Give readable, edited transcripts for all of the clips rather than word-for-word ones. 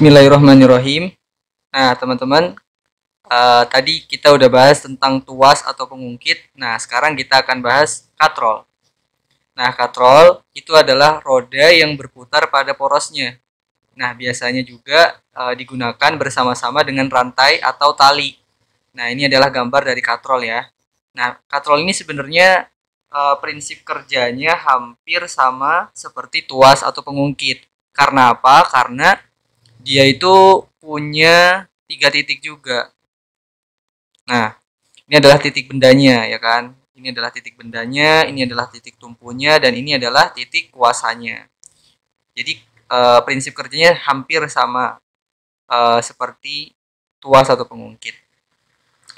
Bismillahirrahmanirrahim. Nah, teman-teman, tadi kita udah bahas tentang tuas atau pengungkit. Nah, sekarang kita akan bahas katrol. Nah, katrol itu adalah roda yang berputar pada porosnya. Nah, biasanya juga digunakan bersama-sama dengan rantai atau tali. Nah, ini adalah gambar dari katrol ya. Nah, katrol ini sebenarnya prinsip kerjanya hampir sama seperti tuas atau pengungkit. Karena apa? Karena dia itu punya 3 titik juga. Nah, ini adalah titik bendanya ya kan. Ini adalah titik bendanya, ini adalah titik tumpunya, dan ini adalah titik kuasanya. Jadi prinsip kerjanya hampir sama seperti tuas atau pengungkit.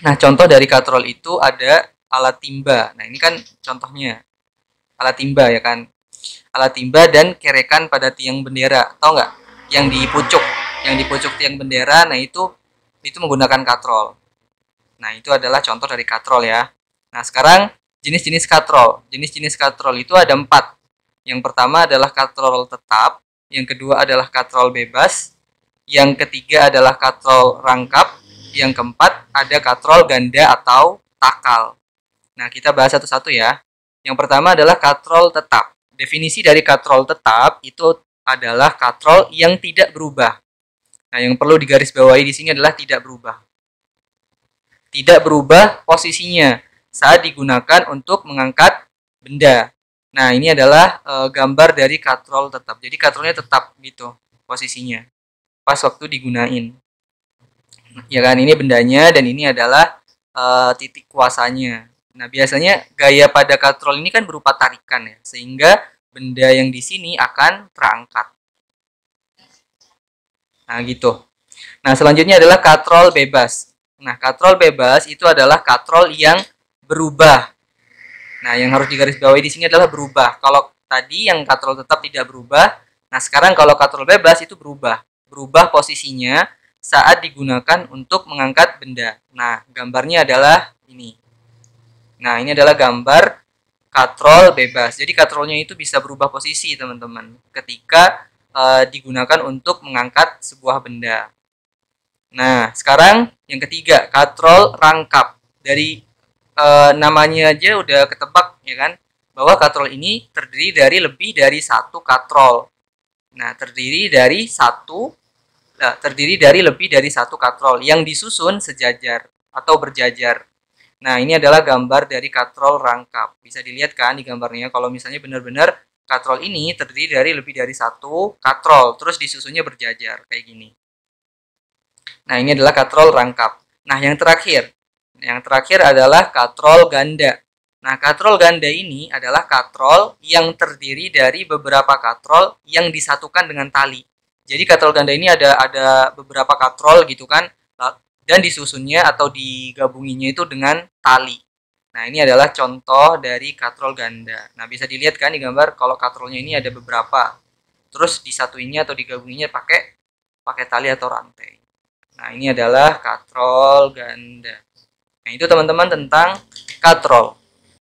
Nah, contoh dari katrol itu ada alat timba. Nah, ini kan contohnya alat timba ya kan. Alat timba dan kerekan pada tiang bendera. Tahu nggak? Yang di pucuk tiang bendera. Nah, itu menggunakan katrol. Nah, itu adalah contoh dari katrol ya. Nah, sekarang jenis-jenis katrol. Jenis-jenis katrol itu ada 4. Yang pertama adalah katrol tetap, yang kedua adalah katrol bebas, yang ketiga adalah katrol rangkap, yang keempat ada katrol ganda atau takal. Nah, kita bahas satu-satu ya. Yang pertama adalah katrol tetap. Definisi dari katrol tetap itu adalah katrol yang tidak berubah. Nah, yang perlu digarisbawahi di sini adalah tidak berubah. Tidak berubah posisinya saat digunakan untuk mengangkat benda. Nah, ini adalah gambar dari katrol tetap. Jadi katrolnya tetap gitu posisinya pas waktu digunain. Ya kan, ini bendanya dan ini adalah titik kuasanya. Nah, biasanya gaya pada katrol ini kan berupa tarikan ya, sehingga benda yang di sini akan terangkat. Nah, gitu. Nah, selanjutnya adalah katrol bebas. Nah, katrol bebas itu adalah katrol yang berubah. Nah, yang harus digarisbawahi di sini adalah berubah. Kalau tadi yang katrol tetap tidak berubah, nah sekarang kalau katrol bebas itu berubah. Berubah posisinya saat digunakan untuk mengangkat benda. Nah, gambarnya adalah ini. Nah, ini adalah gambar katrol bebas. Jadi katrolnya itu bisa berubah posisi, teman-teman, ketika digunakan untuk mengangkat sebuah benda. Nah, sekarang yang ketiga, katrol rangkap. Dari namanya aja udah ketebak ya kan, bahwa katrol ini terdiri dari lebih dari satu katrol. Nah, terdiri dari lebih dari satu katrol yang disusun sejajar atau berjajar. Nah, ini adalah gambar dari katrol rangkap. Bisa dilihat kan di gambarnya, kalau misalnya benar-benar katrol ini terdiri dari lebih dari satu katrol, terus disusunnya berjajar kayak gini. Nah, ini adalah katrol rangkap. Nah, yang terakhir adalah katrol ganda. Nah, katrol ganda ini adalah katrol yang terdiri dari beberapa katrol yang disatukan dengan tali. Jadi katrol ganda ini ada beberapa katrol gitu kan, dan disusunnya atau digabunginya itu dengan tali. Nah, ini adalah contoh dari katrol ganda. Nah, bisa dilihat kan di gambar kalau katrolnya ini ada beberapa. Terus disatuinnya atau digabunginya pakai tali atau rantai. Nah, ini adalah katrol ganda. Nah, itu teman-teman tentang katrol.